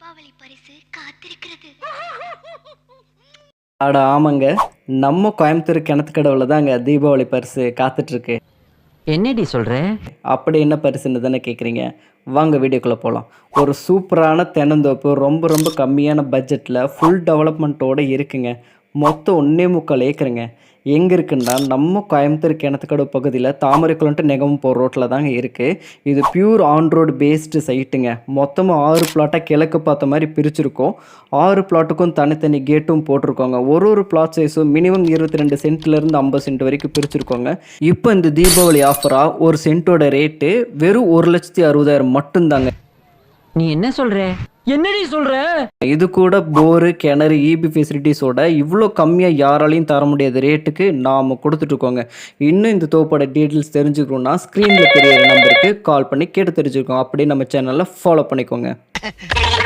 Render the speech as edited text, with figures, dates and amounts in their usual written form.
தீபாவளி பரிசு காத்திருக்கிறது. அட ஆமாங்க, நம்ம கோயம்புத்தூர் கிணத்துக்கடவுல தாங்க தீபாவளி பரிசு காத்துட்ருக்கு. என்னடி சொல்ற? அப்படி என்ன பரிசுன்னு தானே கேட்குறீங்க? வாங்க வீடியோக்குள்ளே போகலாம். ஒரு சூப்பரான தென்னந்தோப்பு ரொம்ப ரொம்ப கம்மியான பட்ஜெட்டில் ஃபுல் டெவலப்மெண்ட்டோடு இருக்குங்க. மொத்தம் 1.25 ஏக்கருங்க. எங்கே இருக்குன்னா நம்ம கோயம்புத்தூர் கிணத்துக்கடவு பகுதியில் தாமரைக்குளம் டு நெகமம் போகிற ரோட்டில் தாங்க இருக்குது. இது பியூர் ஆன் ரோடு பேஸ்டு சைட்டுங்க. மொத்தமாக 6 பிளாட்டாக கிழக்கு பார்த்த மாதிரி பிரிச்சிருக்கோம். 6 பிளாட்டுக்கும் தனித்தனி கேட்டும் போட்டிருக்கோங்க. ஒரு பிளாட் சைஸும் மினிமம் 22 சென்ட்லேருந்து 50 சென்ட் வரைக்கும் பிரிச்சிருக்கோங்க. இப்போ இந்த தீபாவளி ஆஃபராக ஒரு சென்ட்டோட ரேட்டு வெறும் 1,60,000 மட்டும்தாங்க. நீ என்ன சொல்ற? என்னடி சொல்ற? இது கூட போரு கிணறு இபி ஃபெசிலிட்டிஸோட இவ்வளோ கம்மியாக யாராலையும் தர முடியாத ரேட்டுக்கு நாம் கொடுத்துட்ருக்கோங்க. இன்னும் இந்த தோப்போட டீட்டெயில்ஸ் தெரிஞ்சுக்கணுன்னா ஸ்க்ரீனில் தெரியற நம்பருக்கு கால் பண்ணி கேட்டு தெரிஞ்சுக்கோங்க. அப்படியே நம்ம சேனலில் ஃபாலோ பண்ணிக்கோங்க.